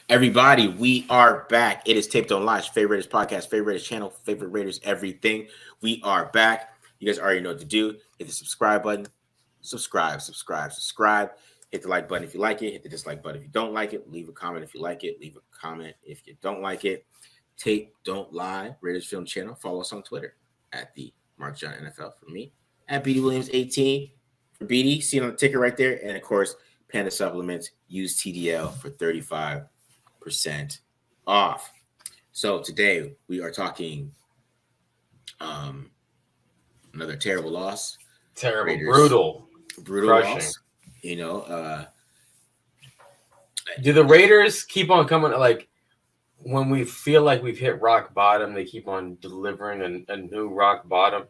Everybody, we are back. It is Taped on Launch, favorite Raiders podcast, favorite Raiders channel, favorite Raiders everything. We are back. You guys already know what to do. Hit the subscribe button. Subscribe. Hit the like button if you like it. Hit the dislike button if you don't like it. Leave a comment if you like it. Leave a comment if you don't like it. Tape Don't Lie, Raiders Film Channel. Follow us on Twitter at the Mark John NFL for me. At BD Williams 18 for BD. See it on the ticker right there. And of course, Panda Supplements. Use TDL for 35% off. So today we are talking another terrible loss. Terrible, Raiders, brutal crushing loss. You know, do the Raiders keep on coming? Like when we feel like we've hit rock bottom, they keep on delivering a new rock bottom,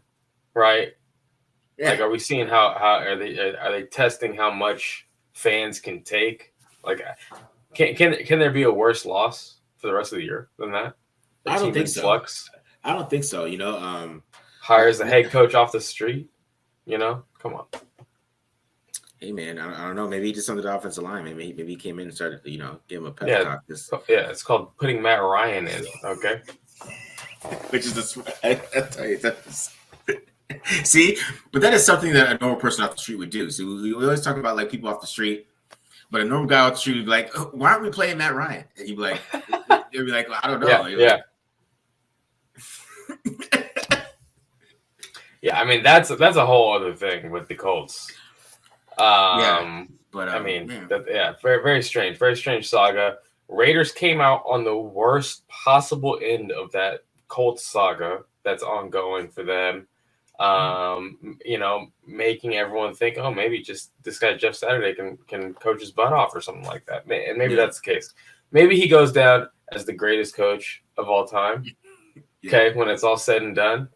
right? Yeah. Like, are we seeing how are they testing how much fans can take? Like, can there be a worse loss for the rest of the year than that? I don't think so. Flux I don't think so. You know, hires the head coach off the street. You know, come on. Hey man, I don't know. Maybe he did something to the offensive line. Maybe he came in and started, give him a pep talk. It's called putting Matt Ryan in. Okay, which is see, but that is something that a normal person off the street would do. So we always talk about like people off the street, but a normal guy off the street would be like, oh, "Why aren't we playing Matt Ryan?" And he'd be like, "They'd be like, well, I don't know." Yeah. Yeah, I mean that's a whole other thing with the Colts. But I mean, very very strange saga. Raiders came out on the worst possible end of that Colts saga that's ongoing for them. Making everyone think, oh, maybe just this guy Jeff Saturday can coach his butt off or something like that. And maybe that's the case. Maybe he goes down as the greatest coach of all time. Okay, when it's all said and done.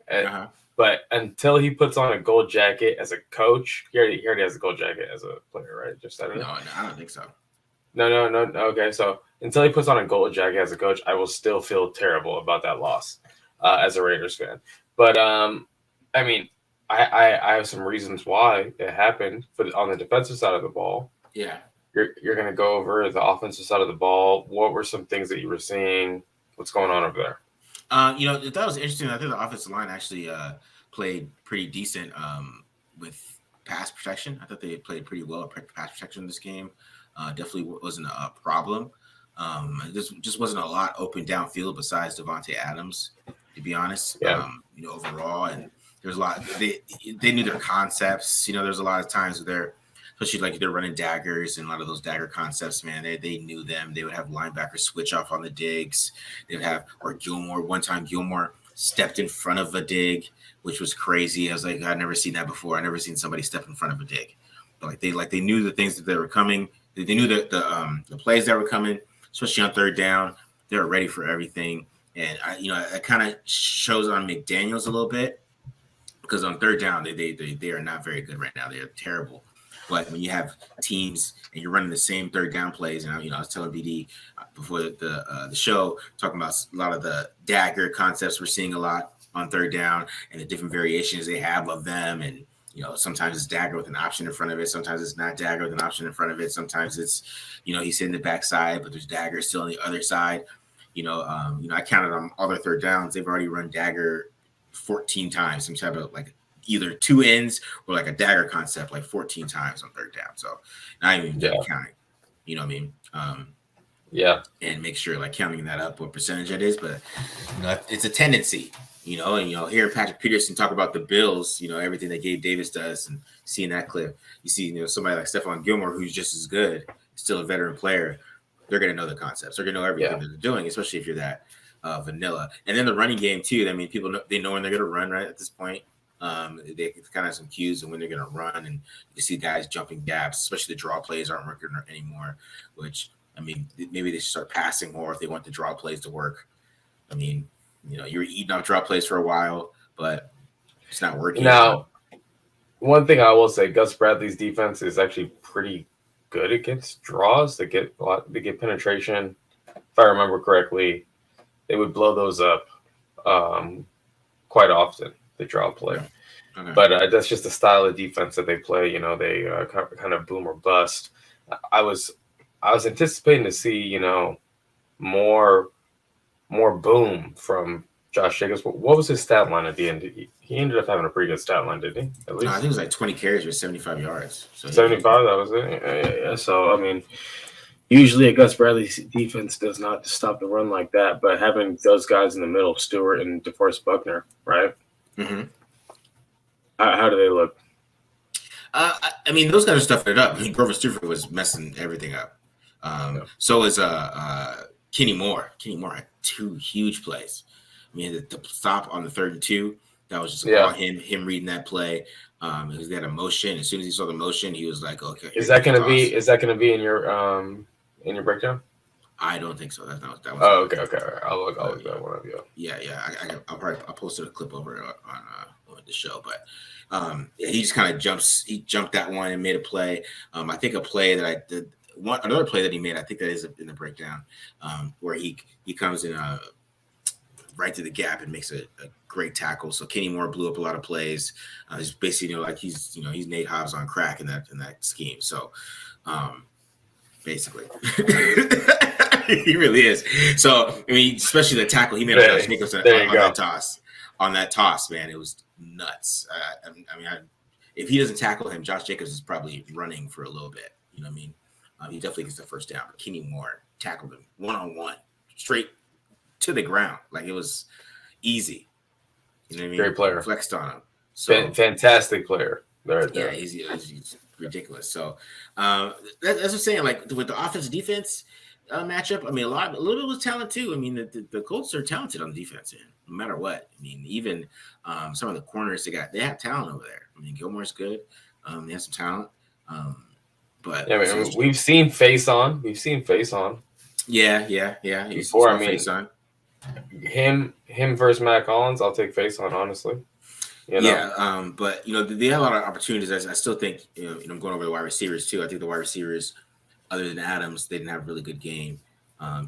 But until he puts on a gold jacket as a coach, he already has a gold jacket as a player, right? Just Saturday. No, I don't think so. No. Okay, so until he puts on a gold jacket as a coach, I will still feel terrible about that loss as a Raiders fan. But I mean, I have some reasons why it happened on the defensive side of the ball. Yeah, you're going to go over the offensive side of the ball. What were some things that you were seeing? What's going on over there? That was interesting. I think the offensive line actually played pretty decent with pass protection. I thought they played pretty well at pass protection in this game. Definitely wasn't a problem. Just wasn't a lot open downfield besides Devontae Adams, to be honest. Yeah. Overall, and there's a lot. They knew their concepts. There's a lot of times where especially like they're running daggers and a lot of those dagger concepts, man, they knew them. They would have linebackers switch off on the digs. They'd have, or Gilmore, one time Gilmore stepped in front of a dig, which was crazy. I was like, I'd never seen that before. I never seen somebody step in front of a dig. But they knew the things that were coming. They knew that the plays that were coming, especially on third down. They were ready for everything. And it kind of shows on McDaniels a little bit because on third down, they are not very good right now. They are terrible. But when you have teams and you're running the same third down plays, and I was telling BD before the show, talking about a lot of the dagger concepts we're seeing a lot on third down and the different variations they have of them. And, sometimes it's dagger with an option in front of it. Sometimes it's not dagger with an option in front of it. Sometimes it's, he's hitting the backside, but there's dagger still on the other side. I counted on all their third downs. They've already run dagger 14 times, some type of like either two ends or like a dagger concept like 14 times on third down. So not even counting, you know what I mean? And make sure like counting that up, what percentage it is, but it's a tendency, and hearing Patrick Peterson talk about the Bills, everything that Gabe Davis does and seeing that clip, you see, somebody like Stephon Gilmore, who's just as good, still a veteran player. They're going to know the concepts. They're going to know everything that they're doing, especially if you're that vanilla. And then the running game too. I mean, people know, they know when they're going to run right at this point. They kind of have some cues of when they're going to run, and you see guys jumping gaps, especially the draw plays aren't working anymore, which, I mean, maybe they should start passing more if they want the draw plays to work. I mean, you're eating off draw plays for a while, but it's not working. Now, one thing I will say, Gus Bradley's defense is actually pretty good against draws. They get penetration. If I remember correctly, they would blow those up quite often. The draw play, okay. But that's just the style of defense that they play. They kind of boom or bust. I was anticipating to see more boom from Josh Jacobs. What was his stat line at the end? He ended up having a pretty good stat line, didn't he? At No, I least think it was like 20 carries with 75 yards. So 75. That was it. Yeah. So I mean, usually a Gus Bradley defense does not stop the run like that, but having those guys in the middle, Stewart and DeForest Buckner, right? Mm-hmm. How do they look? I mean, those guys are stuffing it up. I mean, Grover Stewart was messing everything up. So is Kenny Moore. Kenny Moore had 2 huge plays. I mean, the stop on the 3rd and 2, that was just all him reading that play. Because they had a motion. As soon as he saw the motion, he was like, "Okay." Is that gonna be in your breakdown? I don't think so. That was. Oh, okay. I'll look that one up. Yeah. I'll post a clip over on the show, but he just kind of jumped that one and made a play. I think a play that I did. Another play that he made, I think that is in the breakdown, where he comes in right to the gap and makes a great tackle. So Kenny Moore blew up a lot of plays. He's basically like he's Nate Hobbs on crack in that scheme. So basically. He really is. So I mean, especially the tackle he made on Josh Jacobs on that toss, man, it was nuts. If he doesn't tackle him, Josh Jacobs is probably running for a little bit. You know what I mean? He definitely gets the first down. But Kenny Moore tackled him 1-on-1, straight to the ground, like it was easy. You know what I mean? Great player. Flexed on him. So fantastic player. Right there. Yeah, he's ridiculous. So that's what I'm saying. Like with the offense defense matchup, I mean, a little bit was talent too. I mean, the Colts are talented on defense, man, no matter what. I mean, even some of the corners they have talent over there. I mean, Gilmore's good. They have some talent. But yeah, I mean, we've seen face on. Yeah. Before, I mean, face on. Him versus Matt Collins, I'll take face on, honestly. You know? Yeah, but they have a lot of opportunities. I still think I'm going over the wide receivers too. I think the wide receivers, other than Adams, they didn't have a really good game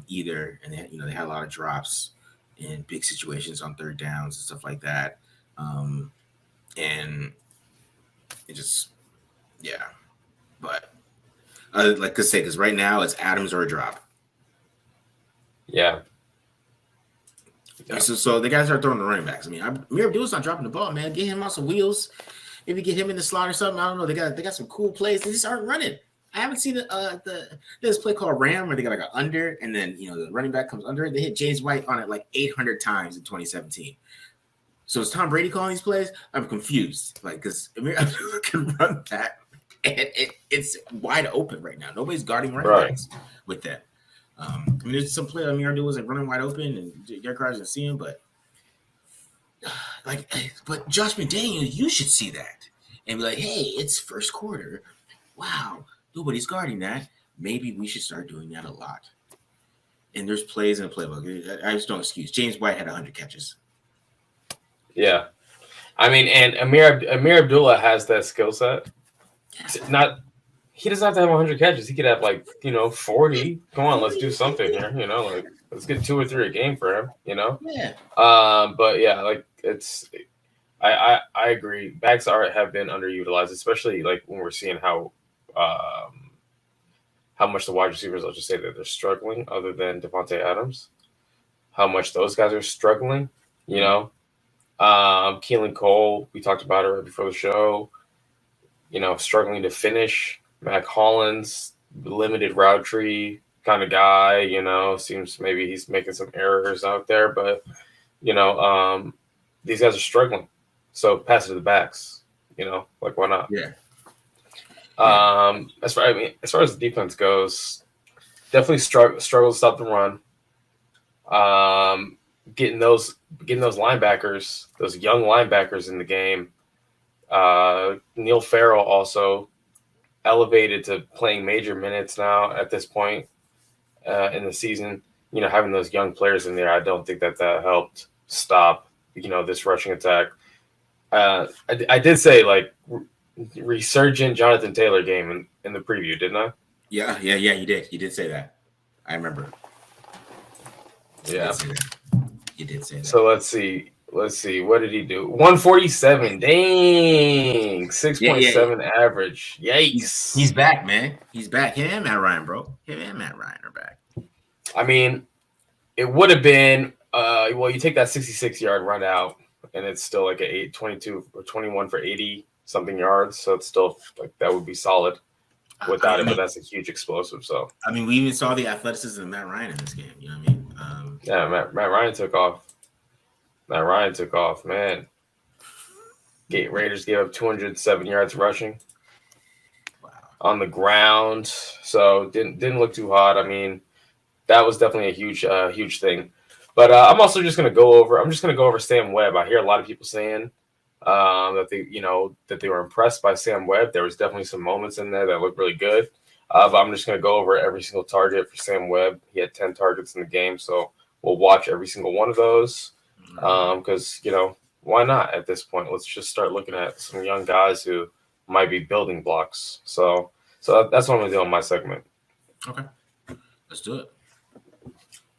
either, and they had a lot of drops in big situations on 3rd downs and stuff like that, and it just But like I say, because right now it's Adams or a drop. Yeah. So the guys are throwing the running backs. I mean, Amir Abdul's not dropping the ball, man. Get him on some wheels. Maybe get him in the slot or something. I don't know. They got some cool plays. They just aren't running. I haven't seen there's a play called Ram where they got like an under, and then the running back comes under it. They hit James White on it like 800 times in 2017. So is Tom Brady calling these plays? I'm confused. Like, because Amir Abdul can run that, and it's wide open right now. Nobody's guarding running backs with that. I mean, there's some play Amir Abdul was like running wide open, and Derek Carr doesn't see him, but Josh McDaniels, you should see that and be like, hey, it's first quarter. Wow, nobody's guarding that. Maybe we should start doing that a lot. And there's plays in the playbook. I just don't excuse. James White had 100 catches. Yeah, I mean, and Amir Abdullah has that skill set. Yeah. He doesn't have to have 100 catches. He could have 40. Come on, let's do something here. Let's get 2 or 3 a game for him. Yeah. But yeah, it's. I agree. Backs have been underutilized, especially when we're seeing how much the wide receivers. I'll just say that they're struggling. Other than Devontae Adams, how much those guys are struggling. Keelan Cole, we talked about it right before the show. Struggling to finish. Matt Collins, limited route tree kind of guy. Seems maybe he's making some errors out there, but these guys are struggling. So pass it to the backs. Why not? Yeah. As far as the defense goes, definitely struggle to stop the run. Getting those linebackers, those young linebackers in the game. Neil Farrell also elevated to playing major minutes now at this point in the season. Having those young players in there, I don't think that helped stop this rushing attack. I did say resurgent Jonathan Taylor game in the preview, didn't I? Yeah, you did. You did say that. I remember. Yeah. You did say that. So let's see. What did he do? 147. Dang. 6.7 average. Yikes. He's back, man. He's back. Him and Matt Ryan, bro. Him and Matt Ryan are back. I mean, it would have been well, you take that 66-yard run out, and it's still like a 22 or 21 for 80 something yards, so it's still like that would be solid without it, but that's a huge explosive. So I mean, we even saw the athleticism of Matt Ryan in this game. You know what I mean? Yeah, Matt Ryan took off. Matt Ryan took off, man. Raiders gave up 207 yards rushing on the ground, so didn't look too hot. I mean, that was definitely a huge thing. But I'm also just gonna go over Sam Webb. I hear a lot of people saying that they were impressed by Sam Webb. There was definitely some moments in there that looked really good. But I'm just gonna go over every single target for Sam Webb. He had 10 targets in the game, so we'll watch every single one of those because why not at this point? Let's just start looking at some young guys who might be building blocks. So that's what I'm gonna do on my segment. Okay, let's do it.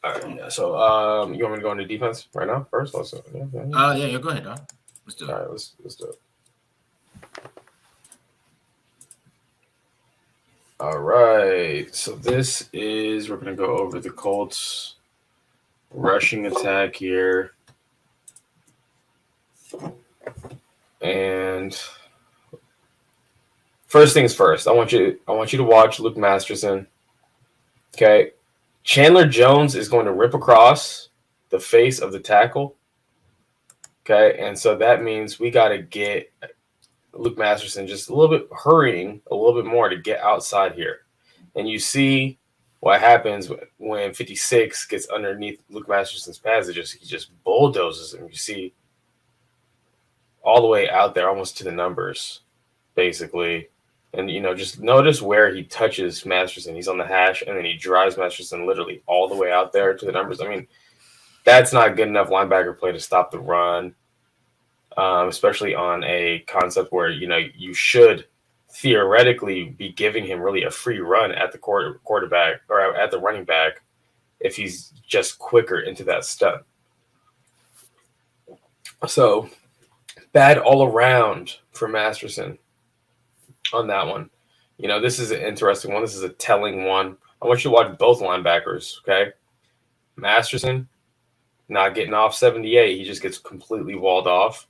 All right. Yeah. So you want me to go into defense right now first? Go ahead, dog. Let's do it. All right, let's do it. All right. So we're gonna go over the Colts rushing attack here. And first things first, I want you to watch Luke Masterson. Okay. Chandler Jones is going to rip across the face of the tackle. Okay. And so that means we got to get Luke Masterson just a little bit hurrying a little bit more to get outside here. And you see what happens when 56 gets underneath Luke Masterson's pads. He just bulldozes him. You see all the way out there, almost to the numbers, basically. And, just notice where he touches Masterson. He's on the hash, and then he drives Masterson literally all the way out there to the numbers. I mean, that's not good enough linebacker play to stop the run, especially on a concept where, you should theoretically be giving him really a free run at the quarterback or at the running back if he's just quicker into that stunt. So bad all around for Masterson on that one. This is an interesting one. This is a telling one. I want you to watch both linebackers, okay? Masterson not getting off 78. He just gets completely walled off.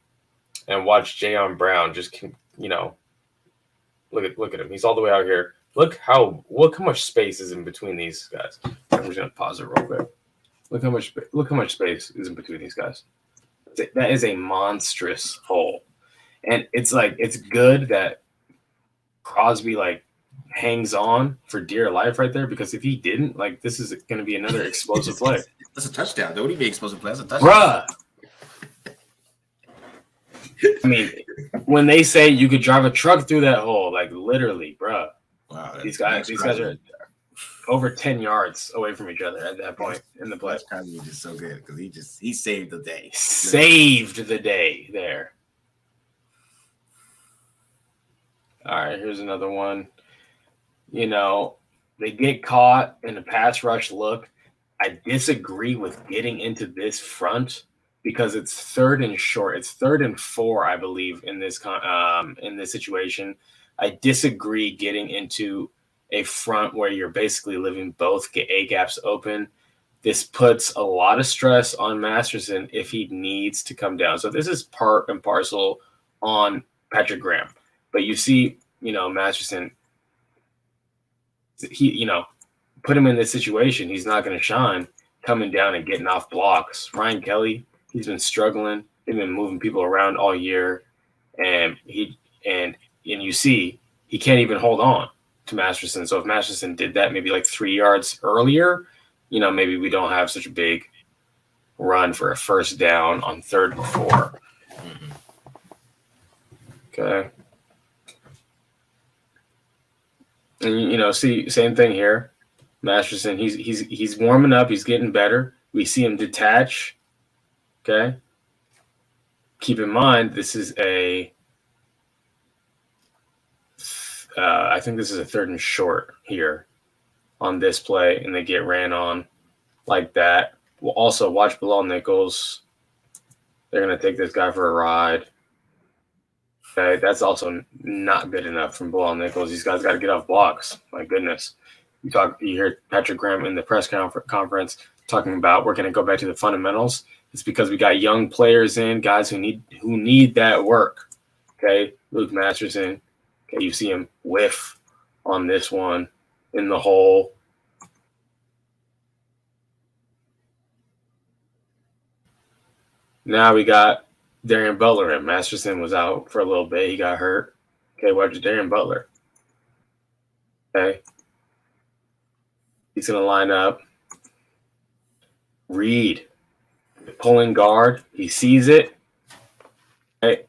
And watch Jayon Brown just, look at him. He's all the way out here. Look how much space is in between these guys. I'm just gonna pause it real quick. Look how much space is in between these guys. That is a monstrous hole, and it's good that Crosby hangs on for dear life right there, because if he didn't, this is going to be another explosive play. That's a touchdown. That would be explosive play. That's a touchdown. Bruh. I mean, when they say you could drive a truck through that hole, literally, bruh. Wow. These guys are over 10 yards away from each other at that point in the play. Crosby is so good because he saved the day. Saved the day there. All right, here's another one. They get caught in a pass rush look. I disagree with getting into this front because it's third and short. It's 3rd and 4, I believe, in this situation. I disagree getting into a front where you're basically leaving both A gaps open. This puts a lot of stress on Masterson if he needs to come down. So this is part and parcel on Patrick Graham. But you see, Masterson, he, put him in this situation. He's not going to shine coming down and getting off blocks. Ryan Kelly, he's been struggling. They've been moving people around all year. And you see, he can't even hold on to Masterson. So if Masterson did that maybe 3 yards earlier, maybe we don't have such a big run for a first down on 3rd and 4. Okay. And see, same thing here. Masterson, he's warming up, he's getting better. We see him detach. Okay. Keep in mind, this is I think this is a 3rd and short here on this play, and they get ran on like that. We'll also watch Bilal Nichols. They're going to take this guy for a ride. Okay, that's also not good enough from Bilal Nichols. These guys got to get off blocks. My goodness. You hear Patrick Graham in the press conference talking about we're going to go back to the fundamentals. It's because we got young players in, guys who need that work. Okay, Luke Masterson. Okay, you see him whiff on this one in the hole. Now we got Darian Butler in. Masterson was out for a little bit. He got hurt. Okay, watch Darian Butler. Okay. He's going to line up. Reed, pulling guard. He sees it. Okay.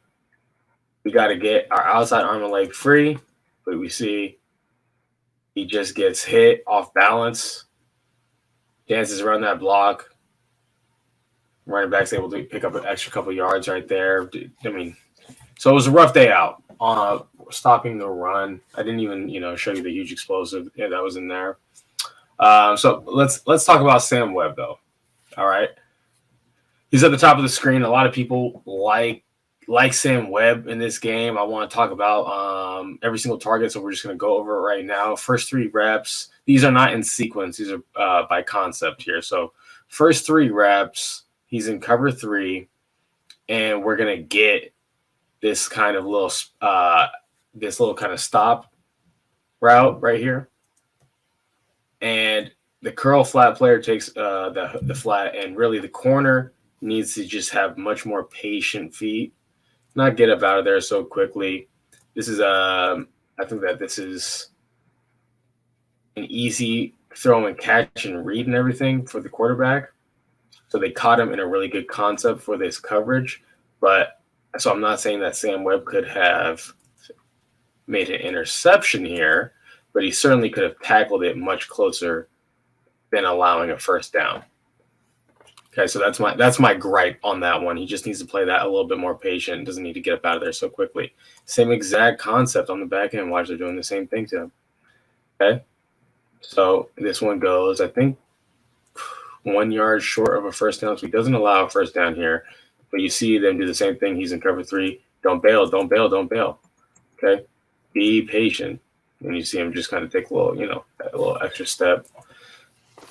We got to get our outside arm and leg free. But we see he just gets hit off balance. Dances around that block. Running back's able to pick up an extra couple yards right there. I mean, so it was a rough day out on stopping the run. I didn't even, show you the huge explosive that was in there. So let's talk about Sam Webb, though. All right. He's at the top of the screen. A lot of people like Sam Webb in this game. I want to talk about every single target, so we're just going to go over it right now. First 3 reps. These are not in sequence. These are by concept here. So first 3 reps, he's in cover 3, and we're going to get this kind of little kind of stop route right here. And the curl flat player takes the flat, and really the corner needs to just have much more patient feet, not get up out of there so quickly. This is I think that this is an easy throw and catch and read and everything for the quarterback. So they caught him in a really good concept for this coverage. But so I'm not saying that Sam Webb could have made an interception here, but he certainly could have tackled it much closer than allowing a first down. Okay, so that's my gripe on that one. He just needs to play that a little bit more patient. Doesn't need to get up out of there so quickly. Same exact concept on the back end. Watch, they're doing the same thing to him. Okay, so this one goes, I think, 1 yard short of a first down. So he doesn't allow a first down here. But you see them do the same thing. He's in cover 3. Don't bail, don't bail, don't bail. Okay, be patient. And you see him just kind of take a little extra step.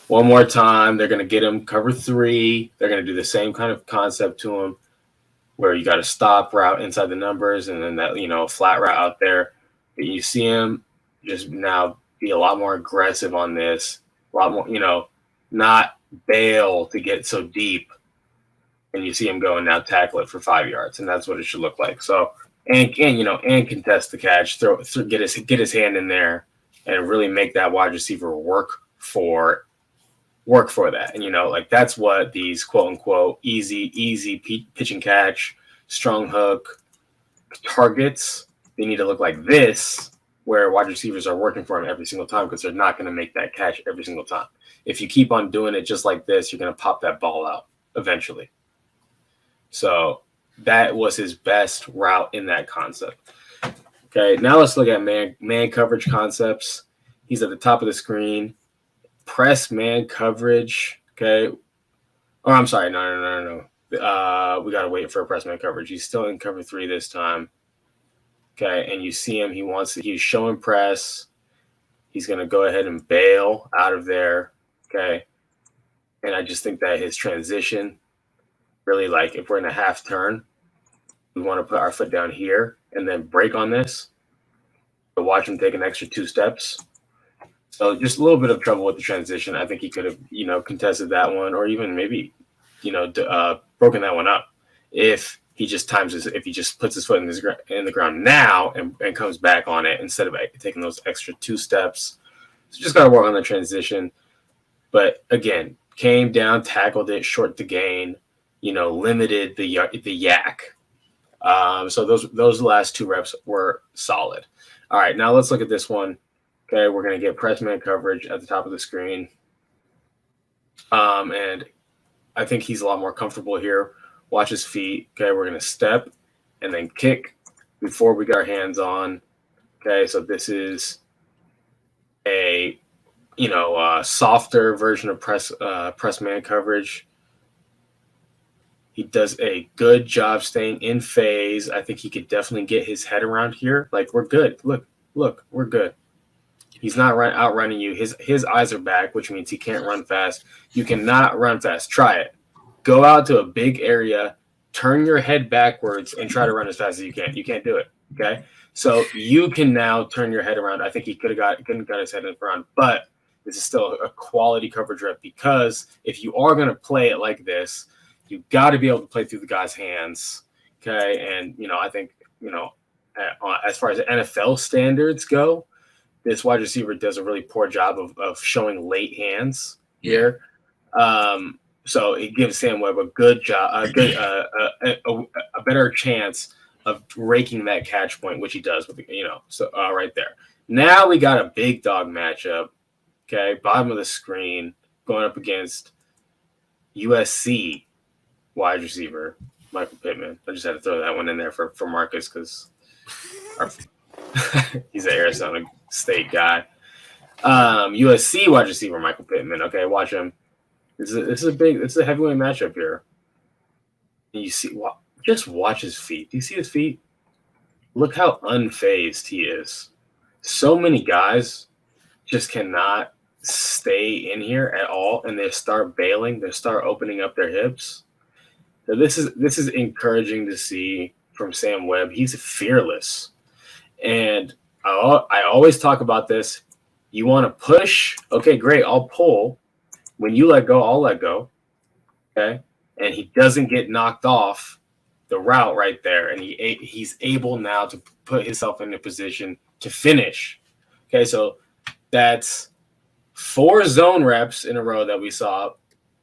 One more time, they're going to get him cover 3. They're going to do the same kind of concept to him where you got a stop route inside the numbers and then that, flat route out there. But you see him just now be a lot more aggressive on this, a lot more, not bail to get so deep. And you see him go and now tackle it for 5 yards. And that's what it should look like. So, and contest the catch, get his hand in there and really make that wide receiver work for that. And, that's what these quote unquote easy pitch and catch, strong hook targets, they need to look like this, where wide receivers are working for him every single time because they're not going to make that catch every single time. If you keep on doing it just like this, you're going to pop that ball out eventually. So that was his best route in that concept. Okay, now let's look at man coverage concepts. He's at the top of the screen. Press man coverage. Okay. Oh, I'm sorry. No. We got to wait for a press man coverage. He's still in cover 3 this time. Okay, and you see him. He's showing press. He's going to go ahead and bail out of there. Okay. And I just think that his transition, really, if we're in a half turn, we want to put our foot down here and then break on this. But watch him take an extra 2 steps. So just a little bit of trouble with the transition. I think he could have, contested that one, or even maybe, broken that one up if he just if he just puts his foot in the ground now and comes back on it instead of taking those extra 2 steps. So just got to work on the transition. But again, came down, tackled it, short to gain, limited the yak. So those last 2 reps were solid. All right, now let's look at this one. Okay, we're going to get press man coverage at the top of the screen. And I think he's a lot more comfortable here. Watch his feet. Okay, we're going to step and then kick before we get our hands on. Okay, so this is a softer version of press man coverage. He does a good job staying in phase. I think he could definitely get his head around here. We're good. Look, we're good. He's not outrunning you. His eyes are back, which means he can't run fast. You cannot run fast. Try it. Go out to a big area, turn your head backwards, and try to run as fast as you can. You can't do it. Okay, so you can now turn your head around. I think he couldn't got his head in front, but this is still a quality coverage rep, because if you are going to play it like this, you got to be able to play through the guy's hands. Okay, and I think as far as NFL standards go, this wide receiver does a really poor job of showing late hands here. So it gives Sam Webb a good job, a better chance of raking that catch point, which he does with right there. Now we got a big dog matchup. Okay, bottom of the screen, going up against USC wide receiver Michael Pittman. I just had to throw that one in there for Marcus because he's an Arizona State guy. USC wide receiver Michael Pittman. Okay, watch him. This is a heavyweight matchup here. And you see, just watch his feet. Do you see his feet? Look how unfazed he is. So many guys just cannot stay in here at all, and they start bailing. They start opening up their hips. So this is encouraging to see from Sam Webb. He's fearless, and I always talk about this. You want to push? Okay, great. I'll pull. When you let go, I'll let go. Okay, and he doesn't get knocked off the route right there, and he's able now to put himself in a position to finish. Okay, so that's 4 zone reps in a row that we saw,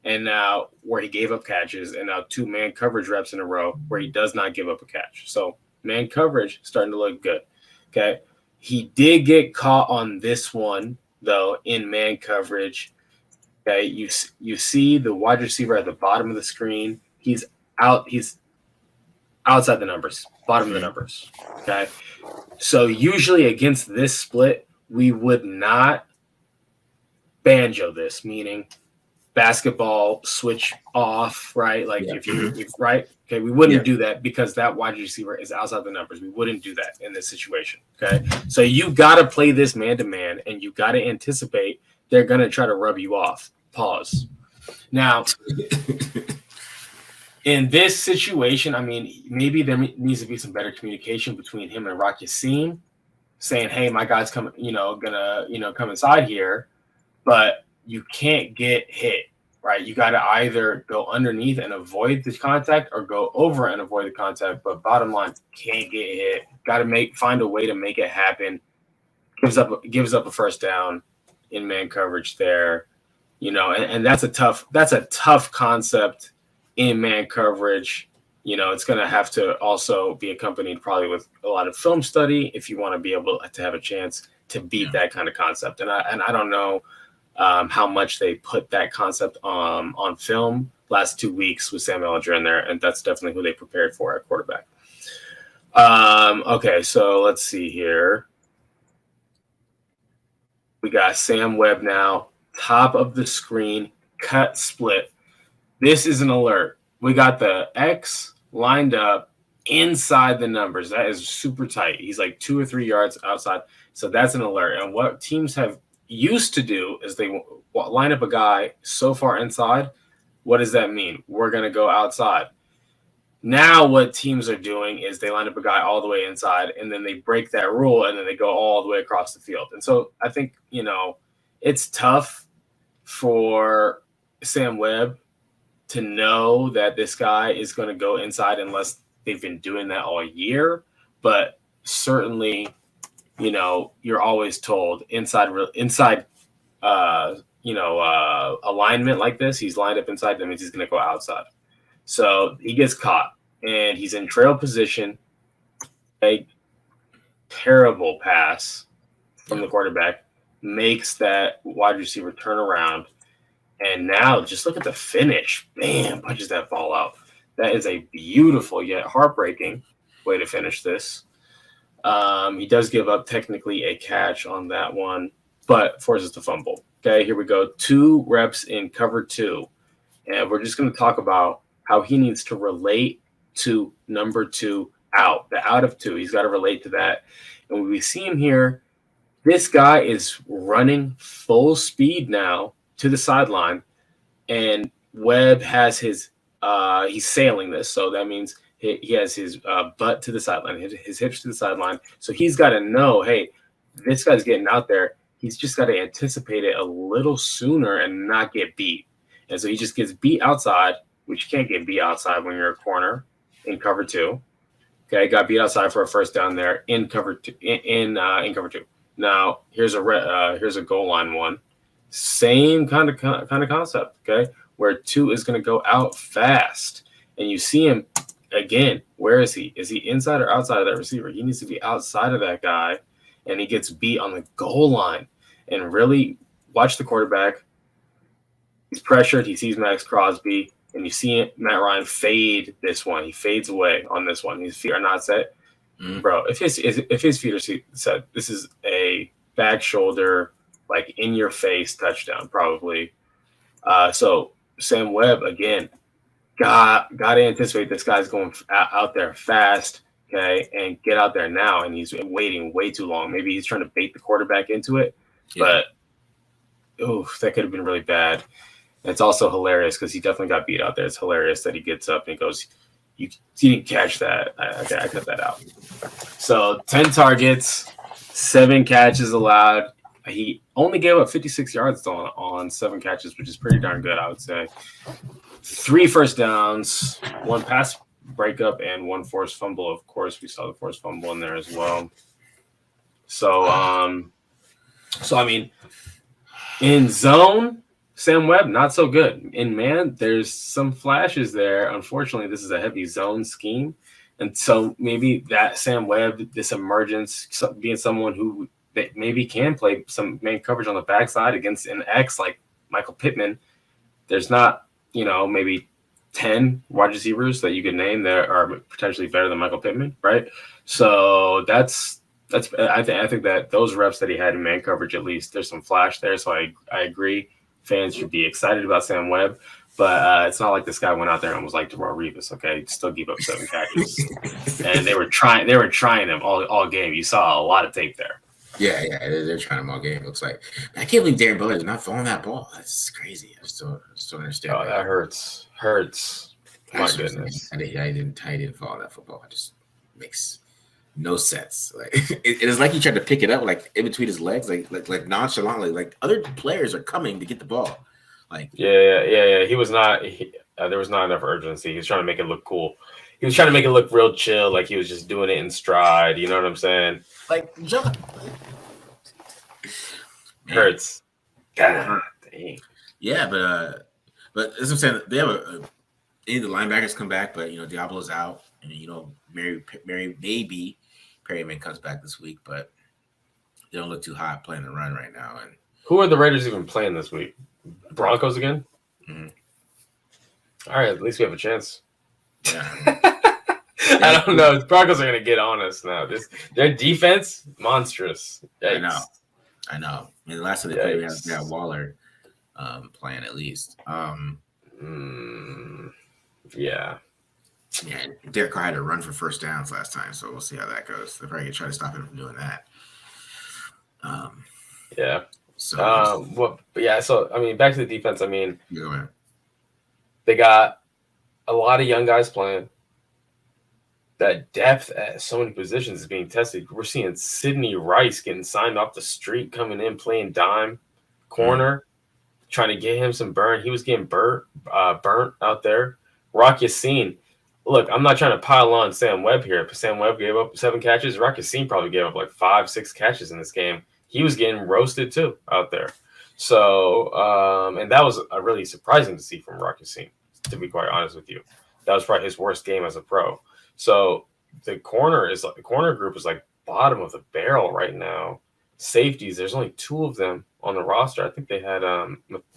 and now where he gave up catches, and now 2 man coverage reps in a row where he does not give up a catch. So man coverage starting to look good. Okay, he did get caught on this one though in man coverage. Okay, you see the wide receiver at the bottom of the screen. He's outside the numbers, bottom of the numbers. Okay, so usually against this split, we would not banjo this, meaning basketball switch off, right? Like if right, okay, we wouldn't do that because that wide receiver is outside the numbers. We wouldn't do that in this situation. Okay, so you got to play this man to man, and you got to anticipate they're going to try to rub you off. Pause. Now, in this situation, I mean, maybe there needs to be some better communication between him and Rock Yassin, saying, "Hey, my guy's coming, gonna come inside here," but you can't get hit, right? You got to either go underneath and avoid the contact, or go over and avoid the contact. But bottom line, can't get hit. Got to find a way to make it happen. Gives up a first down in man coverage there, and that's a tough concept in man coverage. It's going to have to also be accompanied probably with a lot of film study if you want to be able to have a chance to beat that kind of concept. And I don't know how much they put that concept on film last 2 weeks with Sam Ellinger in there, and that's definitely who they prepared for at quarterback. Okay, so let's see here. We got Sam Webb now, top of the screen, cut split. This is an alert. We got the X lined up inside the numbers. That is super tight. He's like 2 or 3 yards outside. So that's an alert. And what teams have used to do is they line up a guy so far inside. What does that mean? We're going to go outside. Now what teams are doing is they line up a guy all the way inside, and then they break that rule, and then they go all the way across the field. And so I think, it's tough for Sam Webb to know that this guy is going to go inside unless they've been doing that all year. But certainly, you're always told inside alignment like this, he's lined up inside, that means he's going to go outside. So he gets caught, and he's in trail position. A terrible pass from the quarterback makes that wide receiver turn around. And now just look at the finish. Bam, punches that ball out. That is a beautiful yet heartbreaking way to finish this. He does give up technically a catch on that one, but forces the fumble. Okay, here we go. 2 reps in cover 2. And we're just going to talk about how he needs to relate to number 2 out, the out of 2. He's got to relate to that. And when we see him here, This guy is running full speed now to the sideline, and Webb has his he's sailing this, so that means he has his butt to the sideline, his hips to the sideline. So he's got to know, hey, this guy's getting out there. He's just got to anticipate it a little sooner and not get beat. And so he just gets beat outside, which you can't get beat outside when you're a corner in cover two. Okay, got beat outside for a first down there in cover two. In cover two. Now here's a goal line one. Same kind of concept. Okay, where two is going to go out fast, and you see him again. Where is he? Is he inside or outside of that receiver? He needs to be outside of that guy, and he gets beat on the goal line. And really watch the quarterback. He's pressured. He sees Max Crosby. And you see Matt Ryan fade this one. He fades away on this one. His feet are not set. Bro, if his feet are set, this is a back shoulder, like in your face touchdown, probably. So Sam Webb, again, got to anticipate this guy's going out there fast, okay, and get out there now. And he's waiting way too long. Maybe he's trying to bait the quarterback into it, but that could have been really bad. It's also hilarious because he definitely got beat out there. It's hilarious that he gets up and he goes, you didn't catch that. I cut that out. So 10 targets, 7 catches allowed. He only gave up 56 yards on 7 catches, which is pretty darn good, I would say. 3 first downs, 1 pass breakup, and 1 forced fumble. Of course, we saw the forced fumble in there as well. So I mean, in zone, Sam Webb, not so good. In man, there's some flashes there. Unfortunately, this is a heavy zone scheme. And so maybe that Sam Webb, this emergence, being someone who maybe can play some man coverage on the backside against an X like Michael Pittman, there's not, maybe 10 wide receivers that you could name that are potentially better than Michael Pittman, right? So I think that those reps that he had in man coverage, at least, there's some flash there. So I agree. Fans should be excited about Sam Webb, but it's not like this guy went out there and was like Darrelle Revis. Okay, still gave up 7 catches, and they were trying him all game. You saw a lot of tape there. Yeah, they're trying him all game. It looks like I can't believe Darren Butler is not throwing that ball. That's crazy. I just don't understand. Oh, that hurts. My goodness. I didn't follow that football. It just makes no sense. Like it is like he tried to pick it up like in between his legs, like nonchalantly. Like other players are coming to get the ball. Like yeah. He was not. There was not enough urgency. He was trying to make it look cool. He was trying to make it look real chill, like he was just doing it in stride. You know what I'm saying? Like John hurts. God dang. Yeah, but as I'm saying, they have any of the linebackers come back, but Diablo's out, and Mary maybe Perryman comes back this week, but they don't look too hot playing the run right now. And who are the Raiders even playing this week? Broncos again? Mm-hmm. All right, at least we have a chance. Yeah. I don't know. The Broncos are going to get on us now. Their defense, monstrous. Yikes. I know. And the last time they played, we had Waller playing at least. Yeah. Yeah, Derek Carr had to run for first downs last time, so we'll see how that goes. They're probably going to try to stop him from doing that. Yeah. So, So, I mean, back to the defense. I mean, yeah, they got a lot of young guys playing. That depth at so many positions is being tested. We're seeing Sidney Rice getting signed off the street, coming in, playing dime corner, trying to get him some burn. He was getting burnt out there. Rock Yassin. Look, I'm not trying to pile on Sam Webb here, but Sam Webb gave up 7 catches. Rock Yassin probably gave up like 5-6 catches in this game. He was getting roasted too out there. So, and that was really surprising to see from Rock Yassin, to be quite honest with you. That was probably his worst game as a pro. So the corner group is like bottom of the barrel right now. Safeties, there's only 2 of them on the roster. I think they had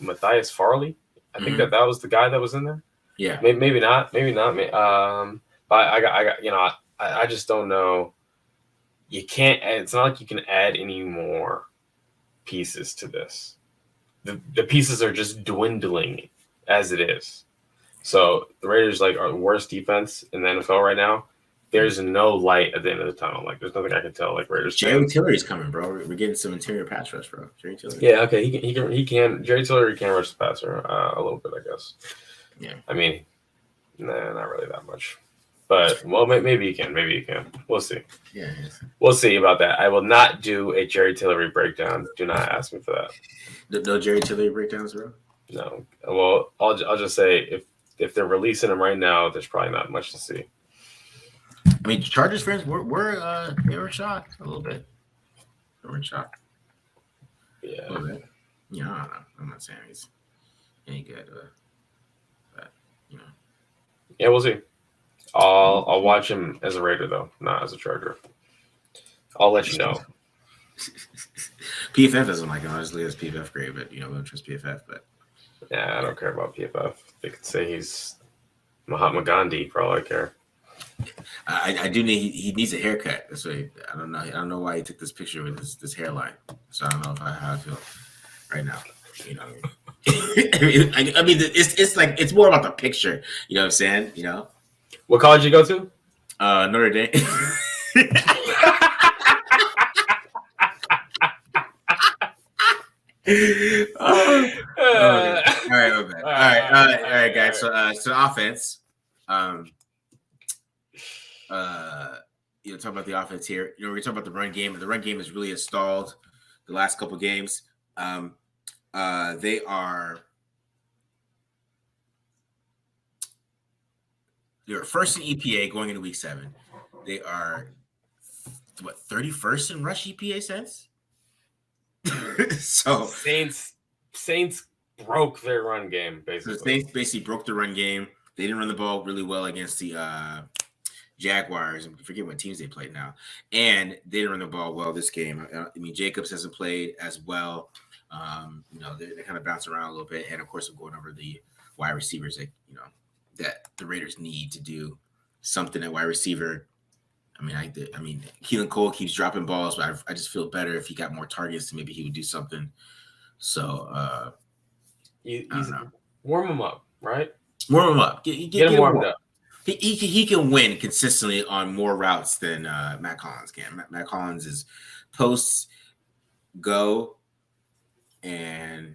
Matthias Farley. I think that was the guy that was in there. Yeah, maybe not. But I just don't know. You can't. It's not like you can add any more pieces to this. The pieces are just dwindling as it is. So the Raiders are the worst defense in the NFL right now. there's no light at the end of the tunnel. Like there's nothing I can tell. Like Raiders Jerry fans. Tillery's coming, bro. We're getting some interior pass rush, bro. Jerry Tillery. Yeah, okay, he can. Jerry Tillery can rush the passer a little bit, I guess. Yeah. I mean, nah, not really that much. But well, maybe you can. Maybe you can. We'll see. Yeah. We'll see about that. I will not do a Jerry Tillery breakdown. Do not ask me for that. No Jerry Tillery breakdowns, bro. No. Well, I'll just say if they're releasing him right now, there's probably not much to see. I mean, Chargers fans they were shocked a little bit. They were shocked. Yeah. A little bit. Yeah, I don't know. I'm not saying he's any good, but you know. Yeah, we'll see. I'll watch him as a Raider though, not as a Charger. I'll let you know. PFF doesn't like him. Honestly, it's PFF great, but we don't trust PFF. But Yeah, I don't care about PFF. They could say he's Mahatma Gandhi for all I care. I do need he needs a haircut. That's why I don't know. I don't know why he took this picture with this hairline. So I don't know how I feel right now. I mean, it's like it's more about the picture. You know what I'm saying? What college did you go to? Notre Dame. All right, guys. So offense. Talk about the offense here. We're talking about the run game. The run game is really installed the last couple games. They are first in EPA going into week 7. They are 31st in rush EPA since. So Saints broke their run game basically. The Saints basically broke the run game. They didn't run the ball really well against the Jaguars. I forget what teams they played now, and they didn't run the ball well this game. I mean, Jacobs hasn't played as well. They kind of bounce around a little bit, and of course, I'm going over the wide receivers that the Raiders need to do something at wide receiver. I mean, Keelan Cole keeps dropping balls, but I just feel better if he got more targets. Maybe he would do something. So, warm him up, right? Warm him up. Get him warmed up. He can win consistently on more routes than Matt Collins can. Matt Collins is posts, go, and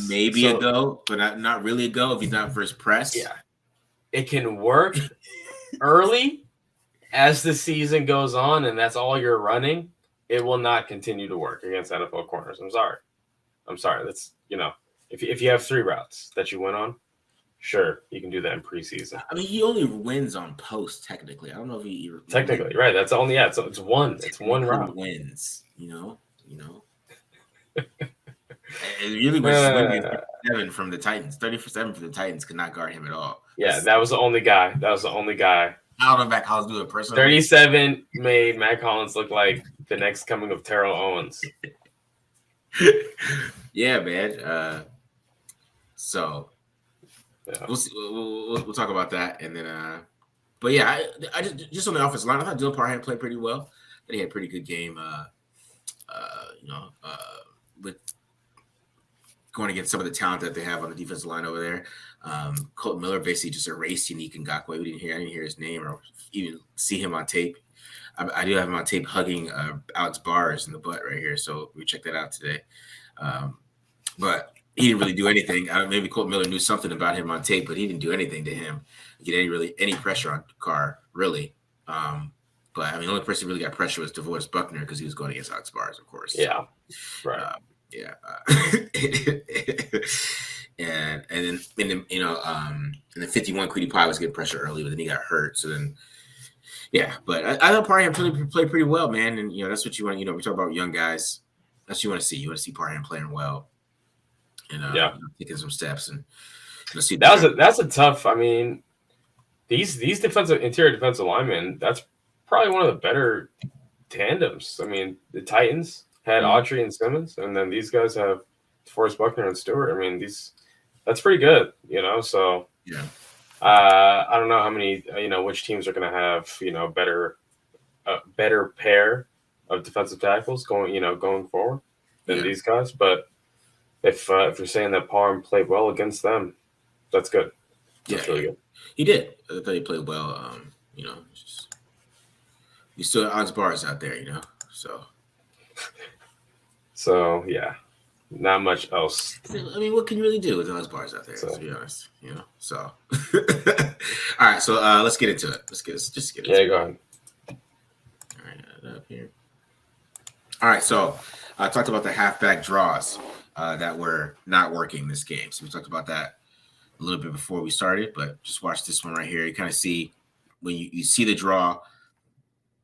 maybe a go, but not really a go if he's not first press. Yeah, it can work early. As the season goes on and that's all you're running, it will not continue to work against NFL corners. I'm sorry. That's, if you have 3 routes that you went on, sure, you can do that in preseason. I mean, he only wins on post, technically. I don't know if he technically, right. That's only, it's one. It's one route. Wins, It really was 37 from the Titans. 37 from the Titans could not guard him at all. Yeah, that was the only guy. I don't know if Matt Collins do it personally. 37 made Matt Collins look like the next coming of Terrell Owens. Yeah, man. So we'll see. We'll talk about that, and then. But yeah, I just on the offensive line, I thought Dylan Parham played pretty well. I think he had a pretty good game. With going against some of the talent that they have on the defensive line over there. Colton Miller basically just erased Unique Ngakoue. I didn't hear his name or even see him on tape. I do have him on tape hugging Alex Bars in the butt right here, so we checked that out today. But he didn't really do anything. Maybe Colton Miller knew something about him on tape, but he didn't do anything to him. Get any pressure on Carr, really. But I mean, the only person who really got pressure was DeVoris Buckner because he was going against Alex Bars, of course. Yeah, right. Yeah. And then in the 51, Quiddy Pie was getting pressure early, but then he got hurt. So then, yeah. But I thought Parham played pretty well, man. And that's what you want. We talk about young guys. That's what you want to see. You want to see Parham playing well, and taking some steps. And see that's a tough. I mean, these interior defensive linemen. That's probably one of the better tandems. I mean, the Titans had Autry and Simmons, and then these guys have Forrest Buckner and Stewart. I mean, that's pretty good, So yeah, I don't know how many, which teams are going to have, better pair of defensive tackles going forward than these guys. But if you're saying that Parham played well against them, that's good. That's really good. He did. I thought he played well. You still have Ox bars out there, So yeah, not much else. I mean, what can you really do with those bars out there? So. To be honest, So, all right. So let's get into it. Let's just get into Yeah, it. go ahead. All right, up here. All right. So I talked about the halfback draws that were not working this game. So we talked about that a little bit before we started, but just watch this one right here. You kind of see when you see the draw,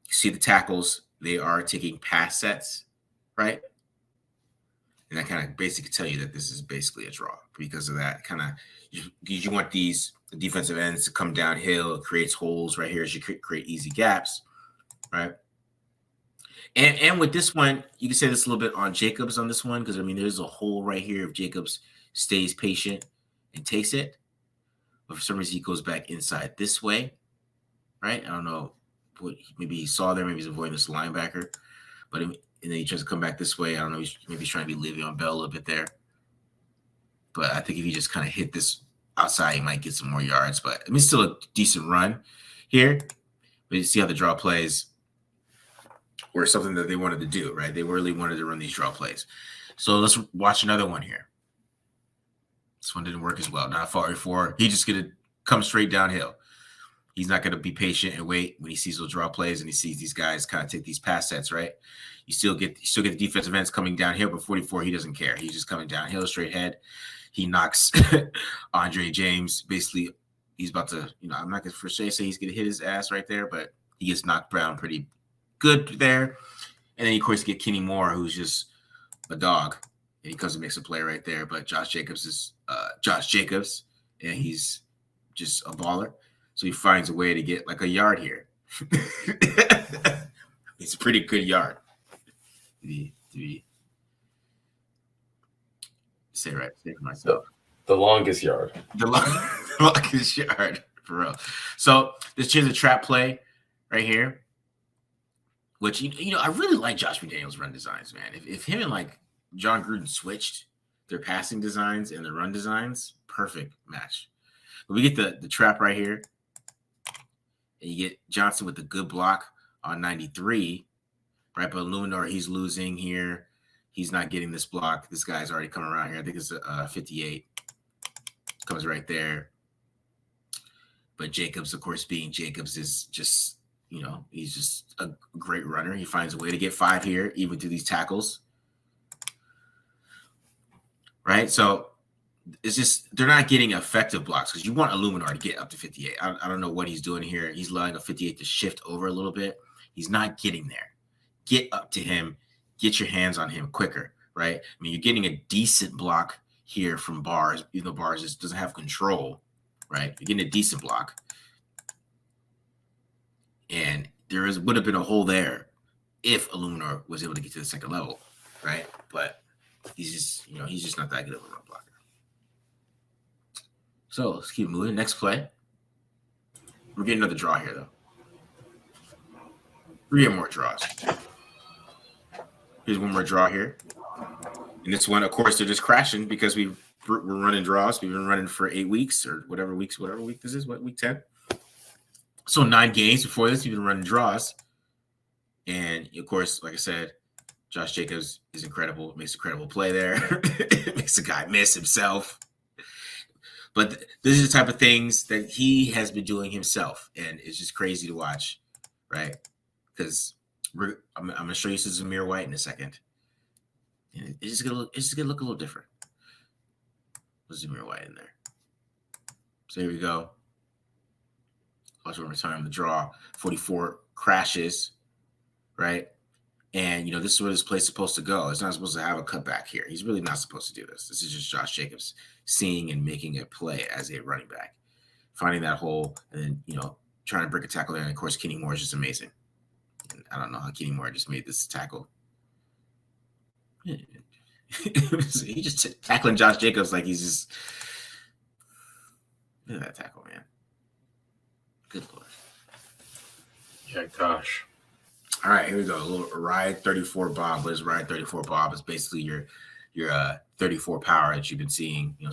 you see the tackles. They are taking pass sets, right? And that kind of basically tell you that this is basically a draw because of that kind of you want these defensive ends to come downhill. It creates holes right here as you create easy gaps, right? And with this one, you can say this a little bit on Jacobs on this one because I mean there's a hole right here if Jacobs stays patient and takes it, but for some reason he goes back inside this way, right? I don't know what maybe he saw there, maybe he's avoiding this linebacker, but and then he tries to come back this way. I don't know. Maybe he's trying to be Le'Veon Bell a little bit there. But I think if he just kind of hit this outside, he might get some more yards. But I mean, it's still a decent run here. But you see how the draw plays were something that they wanted to do, right? They really wanted to run these draw plays. So let's watch another one here. This one didn't work as well. Not far before. He's just going to come straight downhill. He's not going to be patient and wait when he sees those draw plays and he sees these guys kind of take these pass sets, right? You still get the defensive ends coming downhill, but 44, he doesn't care. He's just coming downhill, straight ahead. He knocks Andre James. Basically, he's about to, I'm not going to for sure say he's going to hit his ass right there, but he gets knocked down pretty good there. And then, of course, you get Kenny Moore, who's just a dog. And he comes and makes a play right there. But Josh Jacobs is Josh Jacobs, and he's just a baller. So he finds a way to get like a yard here. It's a pretty good yard. To be say for myself. The longest yard. The longest yard, for real. So here's a trap play right here, which, I really like Josh McDaniels' run designs, man. If him and like John Gruden switched their passing designs and their run designs, perfect match. But we get the trap right here. And you get Johnson with the good block on 93, right? But Luminor, he's losing here. He's not getting this block. This guy's already coming around here. I think it's 58. Comes right there. But Jacobs, of course, being Jacobs, is just, he's just a great runner. He finds a way to get 5 here, even through these tackles. Right? So it's just they're not getting effective blocks because you want Illuminar to get up to 58. I don't know what he's doing here. He's allowing a 58 to shift over a little bit. He's not getting there. Get up to him. Get your hands on him quicker, right? I mean, you're getting a decent block here from Bars, even though Bars just doesn't have control, right? You're getting a decent block. And there would have been a hole there if Illuminar was able to get to the second level, right? But he's just not that good of a run blocker. So let's keep moving. Next play. We're getting another draw here, though. 3 more draws. Here's one more draw here. And this one, of course, they're just crashing because we're running draws. We've been running for 8 weeks or whatever week this is. What, week 10? So 9 games before this, we've been running draws. And, of course, like I said, Josh Jacobs is incredible. Makes an incredible play there. Makes the guy miss himself. But this is the type of things that he has been doing himself, and it's just crazy to watch, right? Because I'm going to show you some Zamir White in a second. And it's just gonna look a little different. Put Zamir White in there. So here we go. Watch one more time. The draw. 44 crashes, right? And, this is where this play's supposed to go. It's not supposed to have a cutback here. He's really not supposed to do this. This is just Josh Jacobs seeing and making a play as a running back, finding that hole, and then, trying to break a tackle there. And, of course, Kenny Moore is just amazing. And I don't know how Kenny Moore just made this tackle. He just tackling Josh Jacobs like he's just – look at that tackle, man. Good Lord. Yeah, gosh. All right, here we go. A little Ride 34 Bob. What is Ride 34 Bob? It's basically your 34 power that you've been seeing. I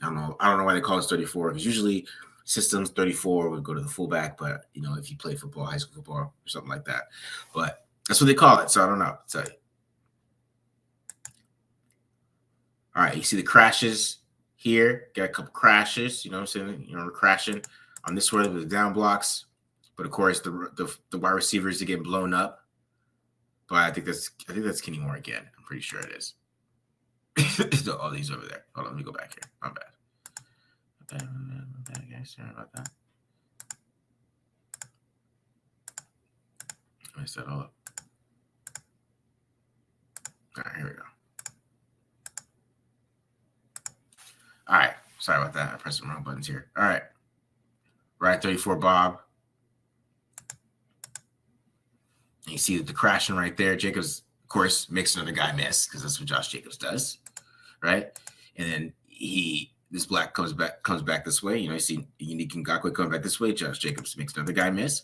don't know why they call it 34 because usually systems, 34 would go to the fullback. But if you play football, high school football, or something like that, but that's what they call it. So I don't know. I'll tell you. All right, you see the crashes here. Got a couple crashes. You know what I'm saying? We're crashing on this one with the down blocks. But of course, the wide receivers are getting blown up. But I think that's Kenny Moore again. I'm pretty sure it is. All these over there. Hold on, let me go back here. My bad. My bad, guys. Sorry about that. I messed that all up. All right, here we go. All right. Sorry about that. I pressed the wrong buttons here. All right. Right 34, Bob. And you see the crashing right there. Jacobs, of course, makes another guy miss because that's what Josh Jacobs does, right? And then this black comes back this way. You see Unique Ngakoue coming back this way. Josh Jacobs makes another guy miss